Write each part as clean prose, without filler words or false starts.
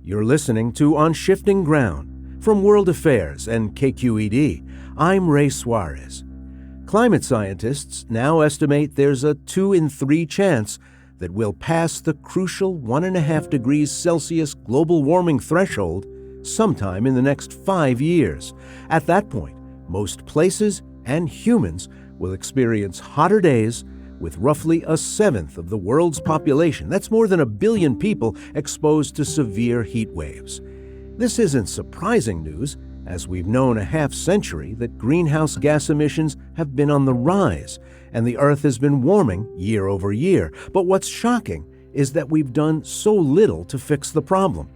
You're listening to On Shifting Ground. From World Affairs and KQED, I'm Ray Suarez. Climate scientists now estimate there's a 2 in 3 chance that we'll pass the crucial 1.5 degrees Celsius global warming threshold sometime in the next 5 years. At that point, most places and humans will experience hotter days with roughly 1/7 of the world's population. That's more than 1 billion people exposed to severe heat waves. This isn't surprising news, as we've known a half-century that greenhouse gas emissions have been on the rise, and the Earth has been warming year over year. But what's shocking is that we've done so little to fix the problem.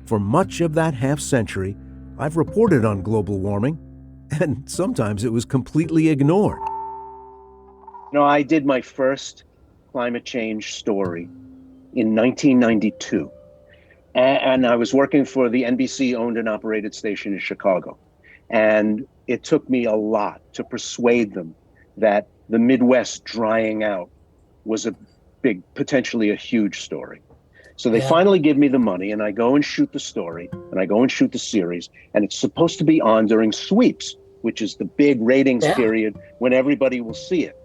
For much of that half-century, I've reported on global warming, and sometimes it was completely ignored. I did my first climate change story in 1992. And I was working for the NBC-owned and operated station in Chicago. And it took me a lot to persuade them that the Midwest drying out was potentially a huge story. So they finally give me the money, and I go and shoot the story, and I go and shoot the series, and it's supposed to be on during sweeps, which is the big ratings period when everybody will see it.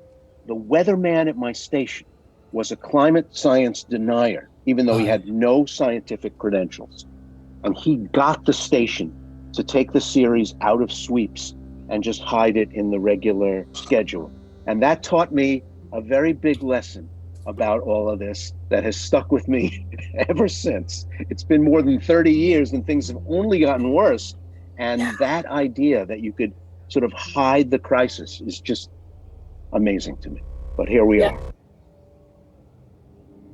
The weatherman at my station was a climate science denier, even though he had no scientific credentials. And he got the station to take the series out of sweeps and just hide it in the regular schedule. And that taught me a very big lesson about all of this that has stuck with me ever since. It's been more than 30 years and things have only gotten worse. And that idea that you could sort of hide the crisis is just amazing to me. But here we are.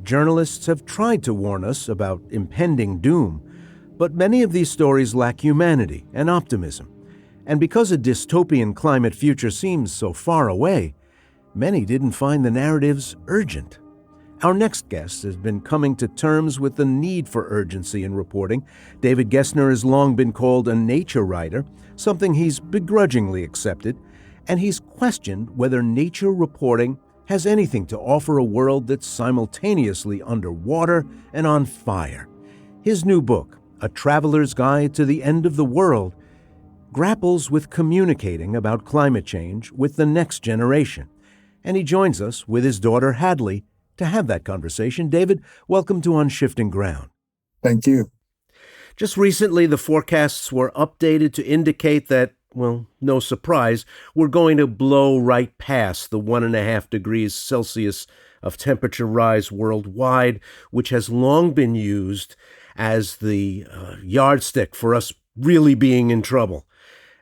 Journalists have tried to warn us about impending doom, but many of these stories lack humanity and optimism. And because a dystopian climate future seems so far away, many didn't find the narratives urgent. Our next guest has been coming to terms with the need for urgency in reporting. David Gessner has long been called a nature writer, something he's begrudgingly accepted, and he's questioned whether nature reporting has anything to offer a world that's simultaneously underwater and on fire. His new book, A Traveler's Guide to the End of the World, grapples with communicating about climate change with the next generation. And he joins us with his daughter Hadley to have that conversation. David, welcome to On Shifting Ground. Thank you. Just recently, the forecasts were updated to indicate that, well, no surprise, we're going to blow right past the 1.5 degrees Celsius of temperature rise worldwide, which has long been used as the yardstick for us really being in trouble.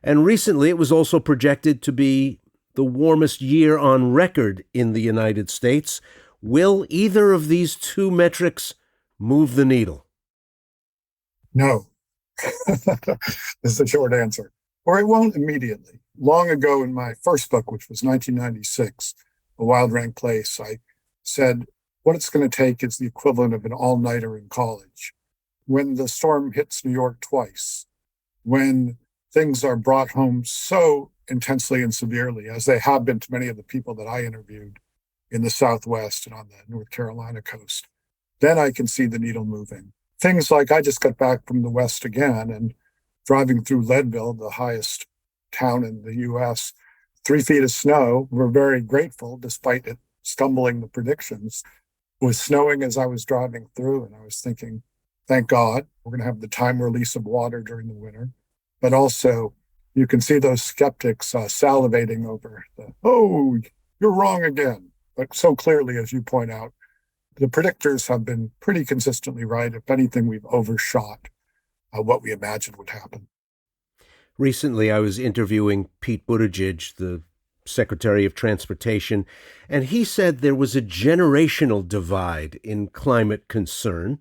And recently, it was also projected to be the warmest year on record in the United States. Will either of these two metrics move the needle? No. Is the short answer. Or it won't immediately. Long ago in my first book, which was 1996, A Wild Rank Place, I said, what it's going to take is the equivalent of an all-nighter in college. When the storm hits New York twice, when things are brought home so intensely and severely, as they have been to many of the people that I interviewed in the Southwest and on the North Carolina coast, then I can see the needle moving. Things like I just got back from the West again, and driving through Leadville, the highest town in the U.S., 3 feet of snow. We're very grateful, despite it stumbling the predictions. It was snowing as I was driving through, and I was thinking, thank God, we're going to have the time release of water during the winter. But also, you can see those skeptics salivating over oh, you're wrong again. But so clearly, as you point out, the predictors have been pretty consistently right. If anything, we've overshot what we imagined would happen. Recently, I was interviewing Pete Buttigieg, the Secretary of Transportation, and he said there was a generational divide in climate concern,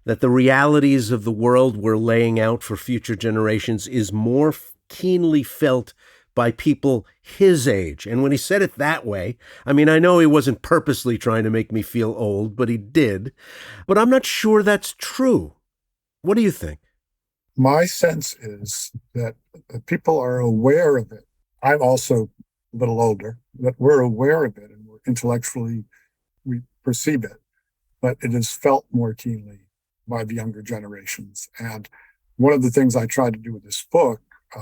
that the realities of the world we're laying out for future generations is more keenly felt by people his age. And when he said it that way, I mean, I know he wasn't purposely trying to make me feel old, but he did. But I'm not sure that's true. What do you think? My sense is that people are aware of it. I'm also a little older, that we're aware of it and we're intellectually, we perceive it, but it is felt more keenly by the younger generations. And one of the things I tried to do with this book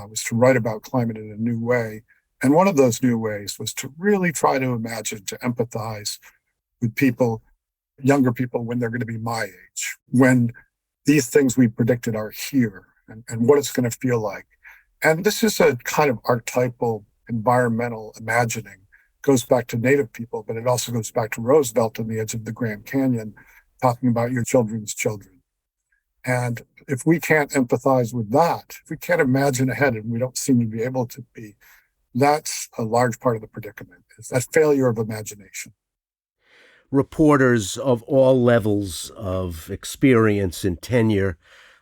was to write about climate in a new way. And one of those new ways was to really try to imagine, to empathize with people, younger people, when they're going to be my age, when these things we predicted are here, and what it's going to feel like. And this is a kind of archetypal environmental imagining. It goes back to Native people, but it also goes back to Roosevelt on the edge of the Grand Canyon, talking about your children's children. And if we can't empathize with that, if we can't imagine ahead, and we don't seem to be able to be, that's a large part of the predicament, is that failure of imagination. Reporters of all levels of experience and tenure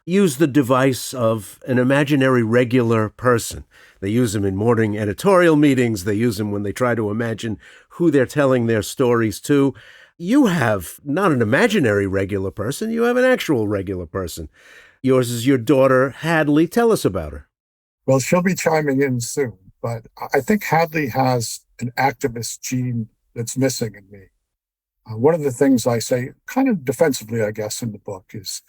use the device of an imaginary regular person. They use them in morning editorial meetings. They use them when they try to imagine who they're telling their stories to. You have not an imaginary regular person. You have an actual regular person. Yours is your daughter, Hadley. Tell us about her. Well, she'll be chiming in soon, but I think Hadley has an activist gene that's missing in me. One of the things I say, kind of defensively, I guess, in the book is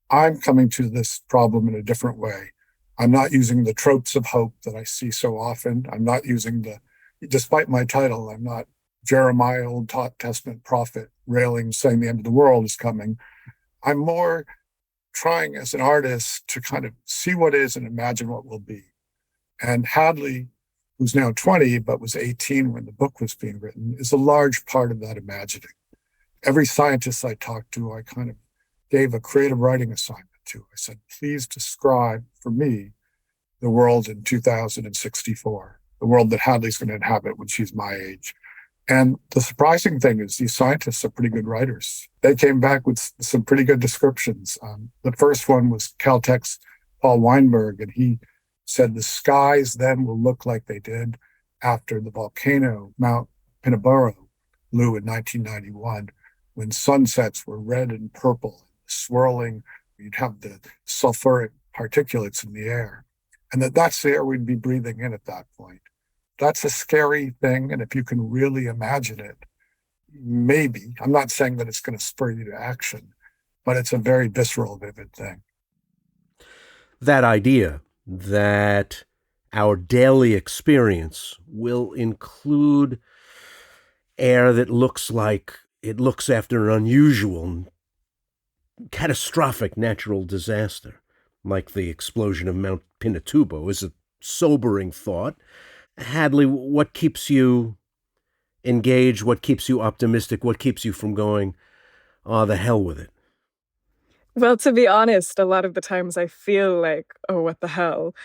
I'm coming to this problem in a different way. I'm not using the tropes of hope that I see so often. I'm not using despite my title, I'm not Jeremiah, Old Testament prophet, railing, saying the end of the world is coming. I'm more trying as an artist to kind of see what is and imagine what will be. And Hadley, who's now 20, but was 18 when the book was being written, is a large part of that imagining. Every scientist I talked to, I kind of gave a creative writing assignment to. I said, please describe for me the world in 2064, the world that Hadley's going to inhabit when she's my age. And the surprising thing is these scientists are pretty good writers. They came back with some pretty good descriptions. The first one was Caltech's Paul Weinberg, and he said the skies then will look like they did after the volcano Mount Pinabaro blew in 1991, when sunsets were red and purple, swirling. You'd have the sulfuric particulates in the air, and that's the air we'd be breathing in at that point. That's a scary thing, and if you can really imagine it, maybe, I'm not saying that it's going to spur you to action, but it's a very visceral, vivid thing. That idea that our daily experience will include air that looks like it looks after an unusual, catastrophic natural disaster, like the explosion of Mount Pinatubo, is a sobering thought. Hadley, what keeps you engaged? What keeps you optimistic? What keeps you from going, oh, the hell with it? Well, to be honest, a lot of the times I feel like, oh, what the hell?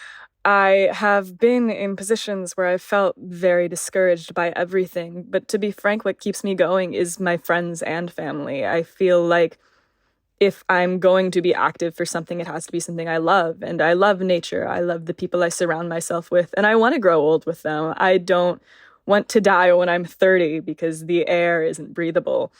I have been in positions where I felt very discouraged by everything. But to be frank, what keeps me going is my friends and family. I feel like if I'm going to be active for something, it has to be something I love. And I love nature. I love the people I surround myself with. And I want to grow old with them. I don't want to die when I'm 30 because the air isn't breathable.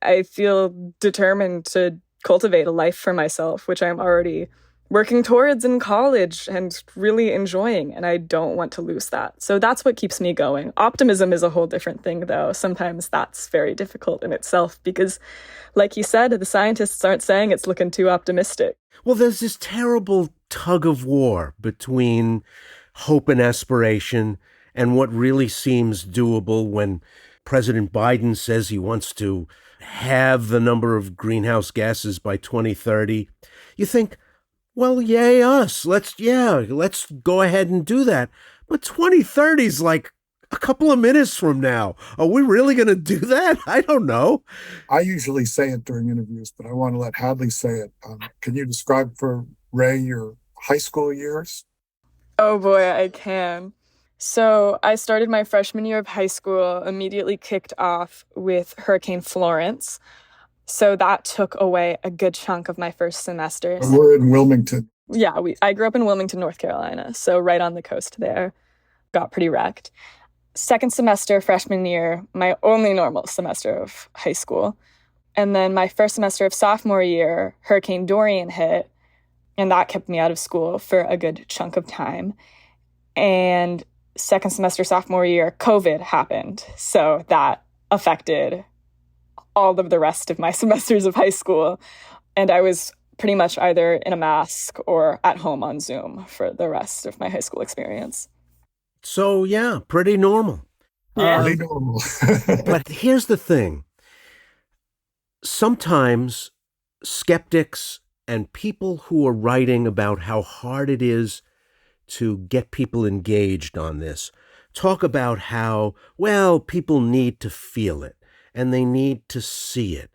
I feel determined to cultivate a life for myself, which I'm already working towards in college and really enjoying, and I don't want to lose that. So that's what keeps me going. Optimism is a whole different thing, though. Sometimes that's very difficult in itself because, like you said, the scientists aren't saying it's looking too optimistic. Well, there's this terrible tug of war between hope and aspiration and what really seems doable when President Biden says he wants to halve the number of greenhouse gases by 2030. You think, well, yay us. Let's go ahead and do that. But 2030 is like a couple of minutes from now. Are we really going to do that? I don't know. I usually say it during interviews, but I want to let Hadley say it. Can you describe for Ray your high school years? Oh boy, I can. So I started my freshman year of high school, immediately kicked off with Hurricane Florence. So that took away a good chunk of my first semester. We're in Wilmington. Yeah, I grew up in Wilmington, North Carolina, so right on the coast there. Got pretty wrecked. Second semester, freshman year, my only normal semester of high school. And then my first semester of sophomore year, Hurricane Dorian hit, and that kept me out of school for a good chunk of time. And second semester, sophomore year, COVID happened. So that affected all of the rest of my semesters of high school. And I was pretty much either in a mask or at home on Zoom for the rest of my high school experience. So, yeah, pretty normal. Yeah. Pretty normal. But here's the thing. Sometimes skeptics and people who are writing about how hard it is to get people engaged on this talk about how, well, people need to feel it and they need to see it.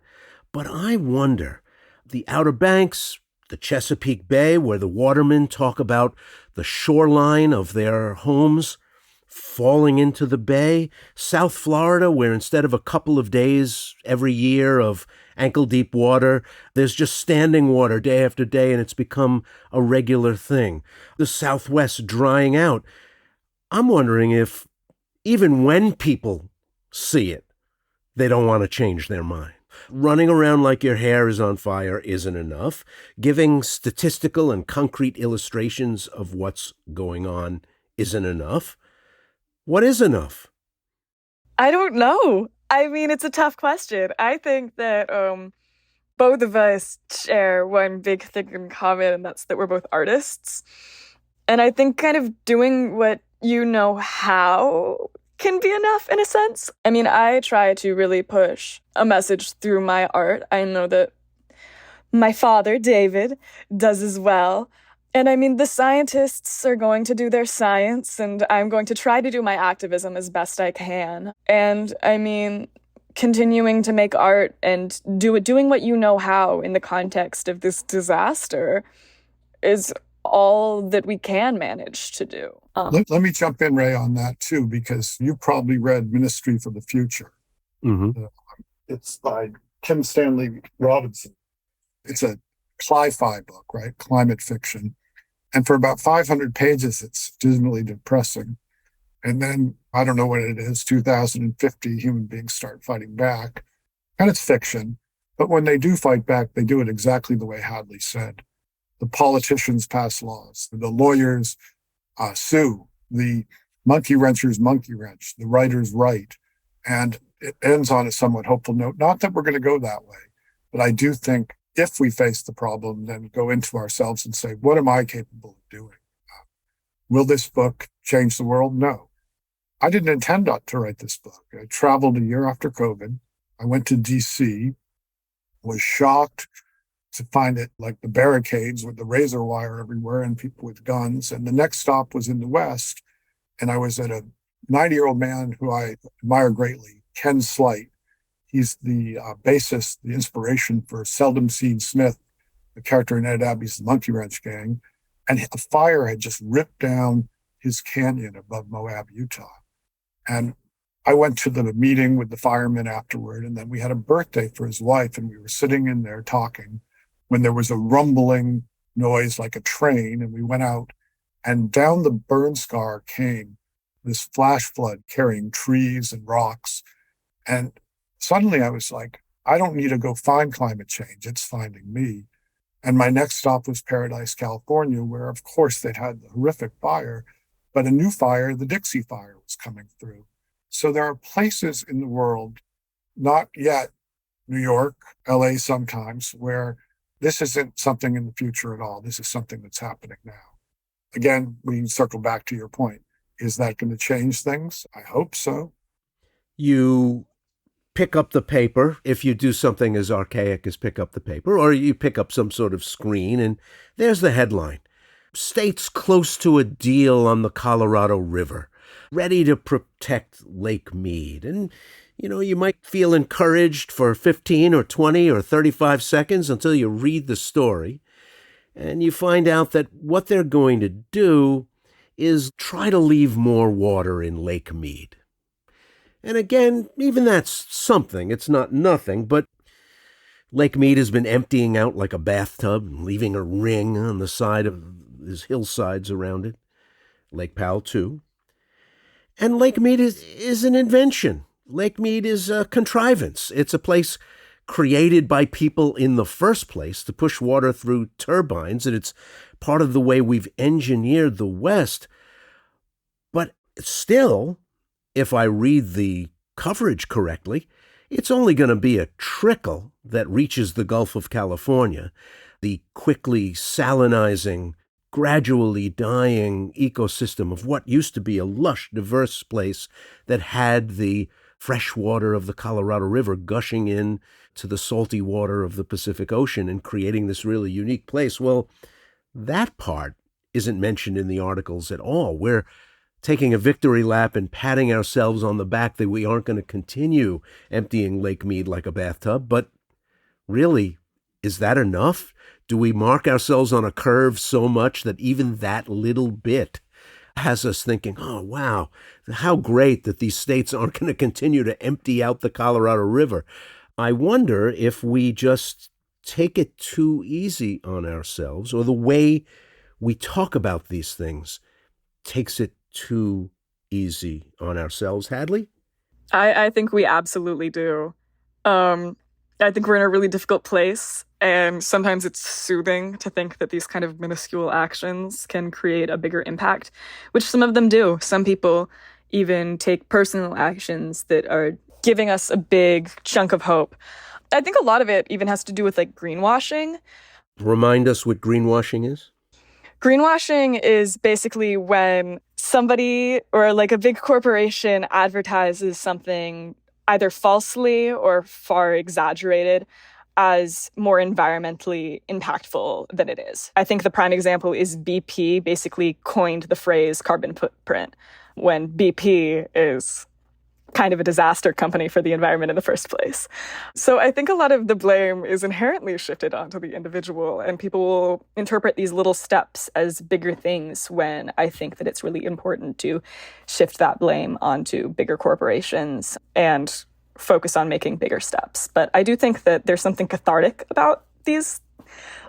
But I wonder, the Outer Banks, the Chesapeake Bay, where the watermen talk about the shoreline of their homes falling into the bay, South Florida, where instead of a couple of days every year of ankle-deep water, there's just standing water day after day, and it's become a regular thing. The Southwest drying out. I'm wondering if, even when people see it, they don't want to change their mind. Running around like your hair is on fire isn't enough. Giving statistical and concrete illustrations of what's going on isn't enough. What is enough? I don't know. I mean, it's a tough question. I think that both of us share one big thing in common, and that's that we're both artists. And I think kind of doing what you know how can be enough in a sense. I mean, I try to really push a message through my art. I know that my father, David, does as well. And I mean, the scientists are going to do their science, and I'm going to try to do my activism as best I can. And I mean, continuing to make art and doing what you know how in the context of this disaster is all that we can manage to do. Let me jump in, Ray, on that too, because you probably read Ministry for the Future. Mm-hmm. It's by Kim Stanley Robinson. It's a sci-fi book, right? Climate fiction. And for about 500 pages, it's dismally depressing. And then, I don't know what it is, 2050, human beings start fighting back. And it's fiction. But when they do fight back, they do it exactly the way Hadley said. The politicians pass laws. The lawyers sue. The monkey wrenchers monkey wrench. The writers write. And it ends on a somewhat hopeful note. Not that we're going to go that way, but I do think if we face the problem, then go into ourselves and say, what am I capable of doing? Will this book change the world? No. I didn't intend to write this book. I traveled a year after COVID. I went to DC, was shocked to find it like the barricades with the razor wire everywhere and people with guns. And the next stop was in the West. And I was at a 90-year-old man who I admire greatly, Ken Slight. He's the bassist, the inspiration for Seldom Seen Smith, the character in Ed Abbey's The Monkey Wrench Gang. And a fire had just ripped down his canyon above Moab, Utah. And I went to the meeting with the firemen afterward, and then we had a birthday for his wife, and we were sitting in there talking when there was a rumbling noise like a train, and we went out, and down the burn scar came this flash flood carrying trees and rocks. And suddenly I was like, I don't need to go find climate change. It's finding me. And my next stop was Paradise, California, where, of course, they'd had the horrific fire, but a new fire, the Dixie Fire, was coming through. So there are places in the world, not yet New York, LA sometimes, where this isn't something in the future at all. This is something that's happening now. Again, we can circle back to your point. Is that going to change things? I hope so. You pick up the paper, if you do something as archaic as pick up the paper, or you pick up some sort of screen, and there's the headline. States close to a deal on the Colorado River, ready to protect Lake Mead. And, you might feel encouraged for 15 or 20 or 35 seconds until you read the story, and you find out that what they're going to do is try to leave more water in Lake Mead. And again, even that's something. It's not nothing, but Lake Mead has been emptying out like a bathtub, leaving a ring on the side of his hillsides around it. Lake Powell, too. And Lake Mead is an invention. Lake Mead is a contrivance. It's a place created by people in the first place to push water through turbines, and it's part of the way we've engineered the West. But still, if I read the coverage correctly, it's only going to be a trickle that reaches the Gulf of California. the quickly salinizing, gradually dying ecosystem of what used to be a lush, diverse place that had the fresh water of the Colorado River gushing in to the salty water of the Pacific Ocean and creating this really unique place. Well, that part isn't mentioned in the articles at all. We're taking a victory lap and patting ourselves on the back that we aren't going to continue emptying Lake Mead like a bathtub. But really, is that enough? Do we mark ourselves on a curve so much that even that little bit has us thinking, oh, wow, how great that these states aren't going to continue to empty out the Colorado River? I wonder if we just take it too easy on ourselves, or the way we talk about these things takes it too easy on ourselves. Hadley? I think we absolutely do. I think we're in a really difficult place, and sometimes it's soothing to think that these kind of minuscule actions can create a bigger impact, which some of them do. Some people even take personal actions that are giving us a big chunk of hope. I think a lot of it even has to do with like greenwashing. Remind us what greenwashing is. Greenwashing is basically when somebody or like a big corporation advertises something either falsely or far exaggerated as more environmentally impactful than it is. I think the prime example is BP basically coined the phrase carbon footprint when BP is kind of a disaster company for the environment in the first place. So I think a lot of the blame is inherently shifted onto the individual, and people will interpret these little steps as bigger things when I think that it's really important to shift that blame onto bigger corporations and focus on making bigger steps. But I do think that there's something cathartic about these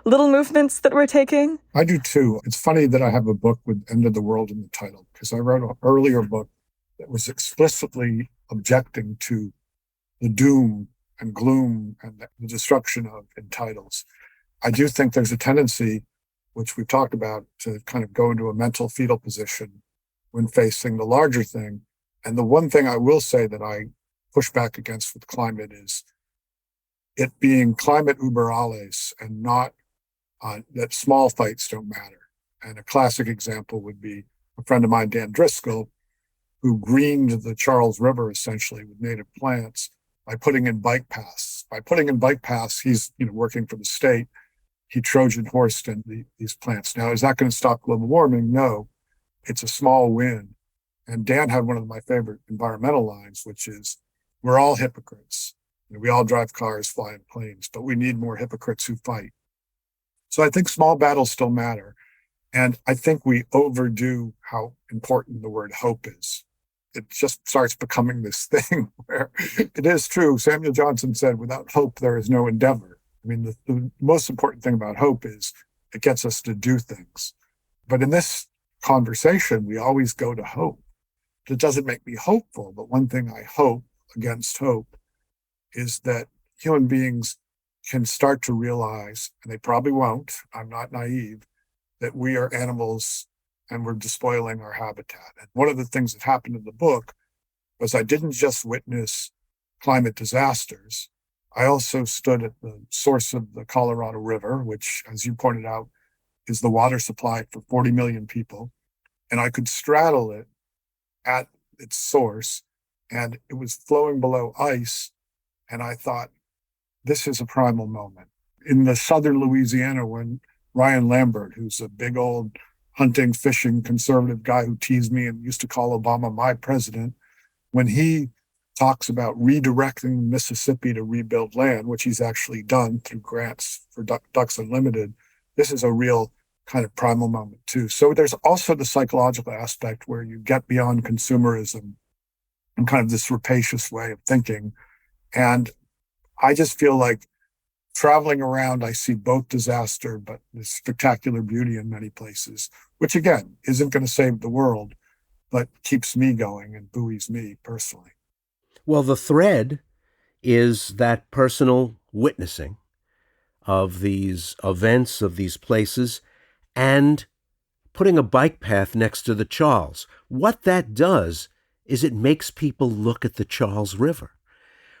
little movements that we're taking. I do too. It's funny that I have a book with End of the World in the title, because I wrote an earlier book that was explicitly objecting to the doom and gloom and the destruction of in titles. I do think there's a tendency, which we've talked about, to kind of go into a mental fetal position when facing the larger thing. And the one thing I will say that I push back against with climate is it being climate uber alles and not that small fights don't matter. And a classic example would be a friend of mine, Dan Driscoll, who greened the Charles River essentially with native plants by putting in bike paths. By putting in bike paths, he's working for the state. He Trojan horsed in these plants. Now, is that going to stop global warming? No, it's a small win. And Dan had one of my favorite environmental lines, which is, we're all hypocrites. We all drive cars, fly in planes, but we need more hypocrites who fight. So I think small battles still matter. And I think we overdo how important the word hope is. It just starts becoming this thing where it is true. Samuel Johnson said, without hope, there is no endeavor. I mean, the most important thing about hope is it gets us to do things. But in this conversation, we always go to hope. It doesn't make me hopeful, but one thing I hope against hope is that human beings can start to realize, and they probably won't, I'm not naive, that we are animals and we're despoiling our habitat. And one of the things that happened in the book was I didn't just witness climate disasters. I also stood at the source of the Colorado River, which, as you pointed out, is the water supply for 40 million people. And I could straddle it at its source, and it was flowing below ice. And I thought, this is a primal moment. In the southern Louisiana, when Ryan Lambert, who's a big old hunting, fishing, conservative guy who teased me and used to call Obama my president, when he talks about redirecting Mississippi to rebuild land, which he's actually done through grants for Ducks Unlimited, this is a real kind of primal moment too. So there's also the psychological aspect where you get beyond consumerism and kind of this rapacious way of thinking. And I just feel like traveling around, I see both disaster, but this spectacular beauty in many places, which again, isn't going to save the world, but keeps me going and buoys me personally. Well, the thread is that personal witnessing of these events, of these places, and putting a bike path next to the Charles. What that does is it makes people look at the Charles River,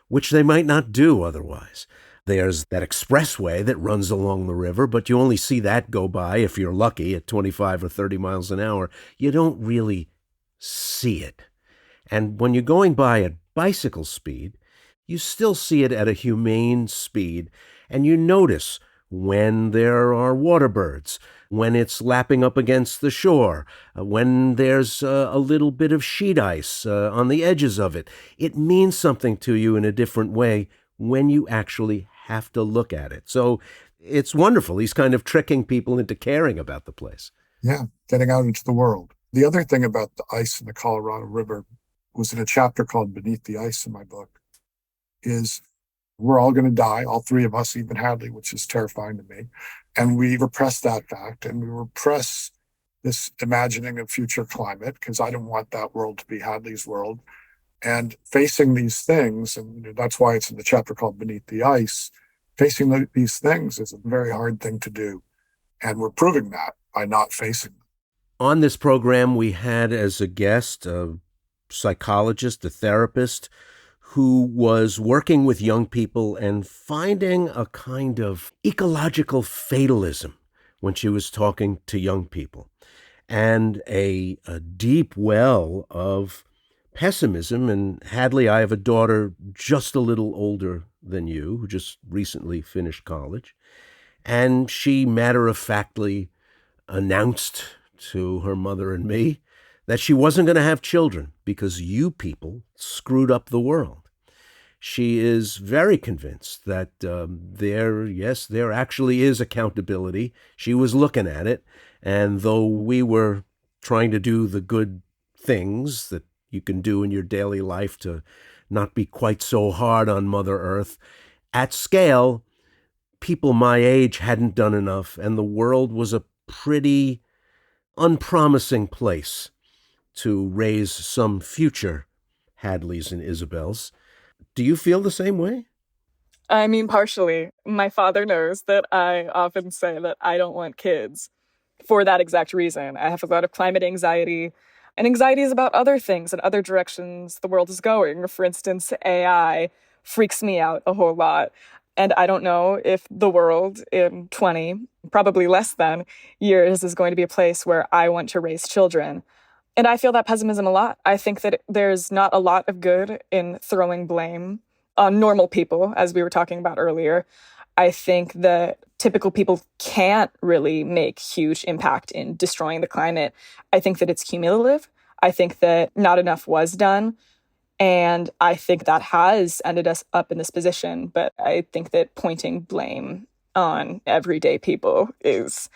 which they might not do otherwise. There's that expressway that runs along the river, but you only see that go by, if you're lucky, at 25 or 30 miles an hour. You don't really see it. And when you're going by at bicycle speed, you still see it at a humane speed, and you notice when there are water birds, when it's lapping up against the shore, when there's a little bit of sheet ice on the edges of it. It means something to you in a different way when you actually have to look at it. So it's wonderful. He's kind of tricking people into caring about the place. Yeah, getting out into the world. The other thing about the ice in the Colorado River was in a chapter called Beneath the Ice in my book, is we're all going to die, all three of us, even Hadley, which is terrifying to me. And we repress that fact, and we repress this imagining of future climate, because I don't want that world to be Hadley's world. And facing these things, and that's why it's in the chapter called Beneath the Ice, facing these things is a very hard thing to do. And we're proving that by not facing them. On this program, we had as a guest a psychologist, a therapist, who was working with young people and finding a kind of ecological fatalism when she was talking to young people, and a deep well of pessimism. And Hadley, I have a daughter just a little older than you, who just recently finished college, and she matter-of-factly announced to her mother and me that she wasn't going to have children because you people screwed up the world. She is very convinced that there actually is accountability. She was looking at it, and though we were trying to do the good things that you can do in your daily life to not be quite so hard on Mother Earth, at scale, people my age hadn't done enough, and the world was a pretty unpromising place to raise some future Hadleys and Isabels. Do you feel the same way? I mean, partially. My father knows that I often say that I don't want kids for that exact reason. I have a lot of climate anxiety, and anxiety is about other things and other directions the world is going. For instance, AI freaks me out a whole lot. And I don't know if the world in 20, probably less than, years is going to be a place where I want to raise children. And I feel that pessimism a lot. I think that there's not a lot of good in throwing blame on normal people, as we were talking about earlier. I think that typical people can't really make huge impact in destroying the climate. I think that it's cumulative. I think that not enough was done. And I think that has ended us up in this position. But I think that pointing blame on everyday people is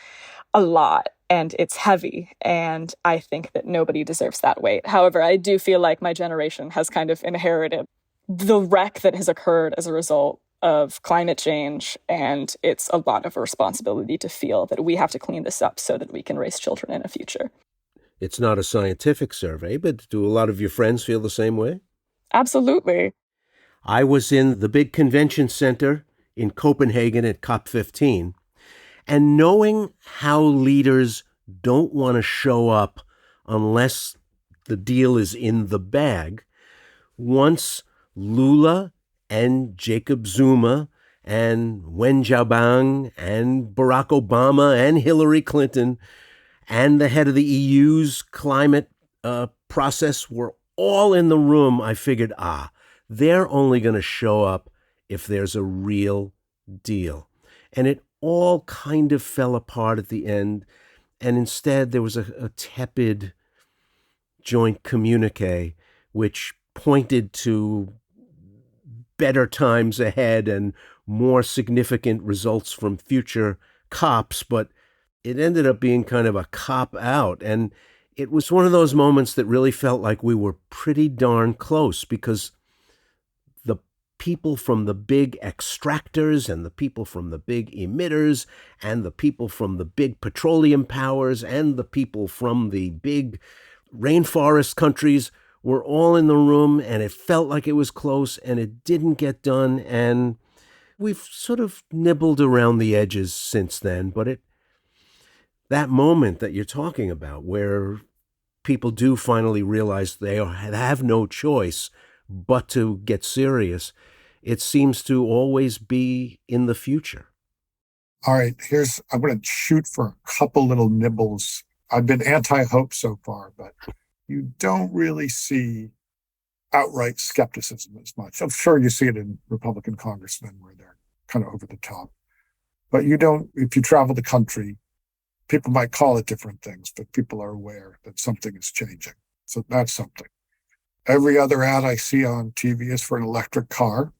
a lot, and it's heavy. And I think that nobody deserves that weight. However, I do feel like my generation has kind of inherited the wreck that has occurred as a result of climate change. And it's a lot of a responsibility to feel that we have to clean this up so that we can raise children in the future. It's not a scientific survey, but do a lot of your friends feel the same way? Absolutely. I was in the big convention center in Copenhagen at COP15, and knowing how leaders don't want to show up unless the deal is in the bag, once Lula and Jacob Zuma and Wen Jiabao and Barack Obama and Hillary Clinton and the head of the EU's climate process were all in the room, I figured, they're only going to show up if there's a real deal. And it all kind of fell apart at the end. And instead, there was a tepid joint communique, which pointed to better times ahead and more significant results from future COPs. But it ended up being kind of a cop out. And it was one of those moments that really felt like we were pretty darn close, because the people from the big extractors and the people from the big emitters and the people from the big petroleum powers and the people from the big rainforest countries were all in the room, and it felt like it was close, and it didn't get done. And we've sort of nibbled around the edges since then, but that moment that you're talking about, where people do finally realize they have no choice but to get serious, it seems to always be in the future. All right, I'm going to shoot for a couple little nibbles. I've been anti-hope so far, but you don't really see outright skepticism as much. I'm sure you see it in Republican congressmen where they're kind of over the top. But you don't, if you travel the country, people might call it different things, but people are aware that something is changing. So that's something. Every other ad I see on TV is for an electric car.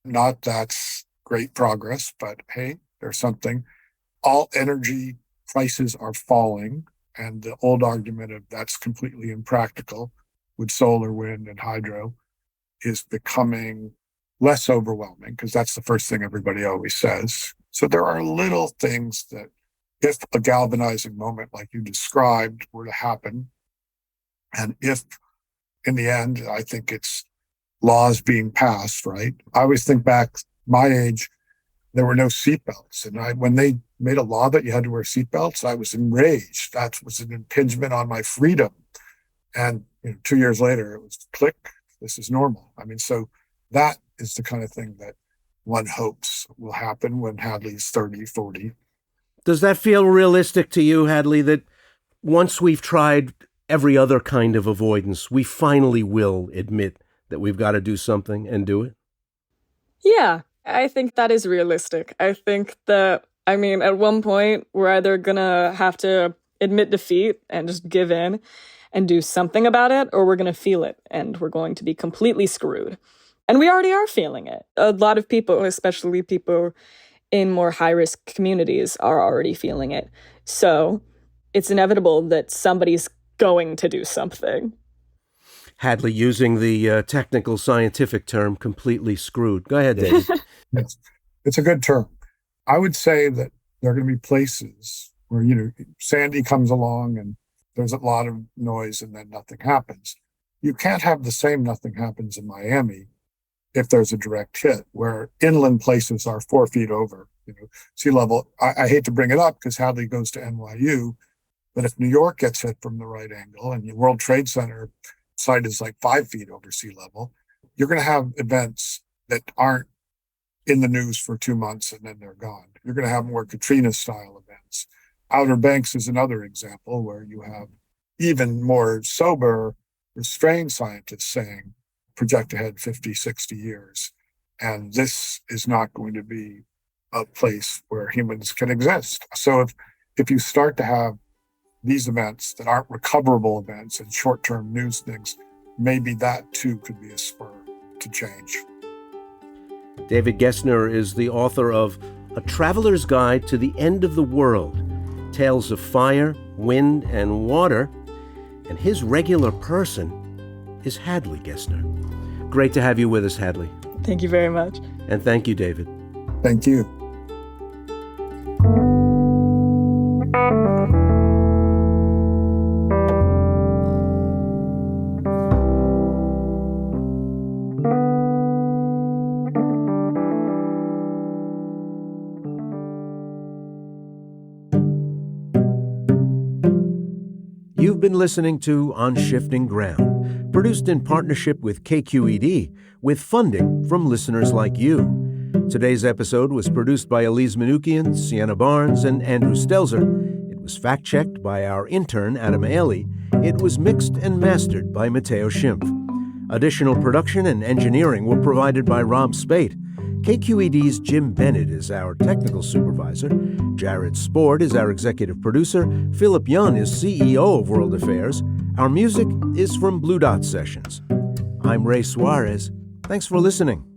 Not that's great progress, but hey, there's something. All energy prices are falling, and the old argument of that's completely impractical with solar, wind, and hydro is becoming less overwhelming, because that's the first thing everybody always says. So there are little things that, if a galvanizing moment like you described were to happen, and if in the end, I think it's laws being passed, right? I always think back, my age, there were no seatbelts. And when they made a law that you had to wear seatbelts, I was enraged. That was an impingement on my freedom. And 2 years later, it was click, this is normal. I mean, so that is the kind of thing that one hopes will happen when Hadley's 30, 40. Does that feel realistic to you, Hadley, that once we've tried every other kind of avoidance, we finally will admit that we've got to do something and do it? Yeah, I think that is realistic. I think that, at one point, we're either going to have to admit defeat and just give in and do something about it, or we're going to feel it and we're going to be completely screwed. And we already are feeling it. A lot of people, especially people in more high-risk communities, are already feeling it. So it's inevitable that somebody's going to do something. Hadley, using the technical scientific term, completely screwed. Go ahead, David. Yes, it's a good term. I would say that there are going to be places where, Sandy comes along and there's a lot of noise and then nothing happens. You can't have the same nothing happens in Miami if there's a direct hit, where inland places are 4 feet over sea level. I hate to bring it up because Hadley goes to NYU, but if New York gets hit from the right angle and the World Trade Center site is like 5 feet over sea level, you're going to have events that aren't in the news for 2 months and then they're gone. You're going to have more Katrina-style events. Outer Banks is another example where you have even more sober, restrained scientists saying, project ahead 50, 60 years. And this is not going to be a place where humans can exist. So if you start to have these events that aren't recoverable events and short-term news things, maybe that too could be a spur to change. David Gessner is the author of A Traveler's Guide to the End of the World, Tales of Fire, Wind, and Water, and his regular person is Hadley Gessner. Great to have you with us, Hadley. Thank you very much. And thank you, David. Thank you. You've been listening to On Shifting Ground, produced in partnership with KQED, with funding from listeners like you. Today's episode was produced by Elise Manukian, Sienna Barnes, and Andrew Stelzer. It was fact-checked by our intern, Adam Ailey. It was mixed and mastered by Matteo Schimpf. Additional production and engineering were provided by Rob Spate. KQED's Jim Bennett is our technical supervisor. Jared Sport is our executive producer. Philip Yun is CEO of World Affairs. Our music is from Blue Dot Sessions. I'm Ray Suarez. Thanks for listening.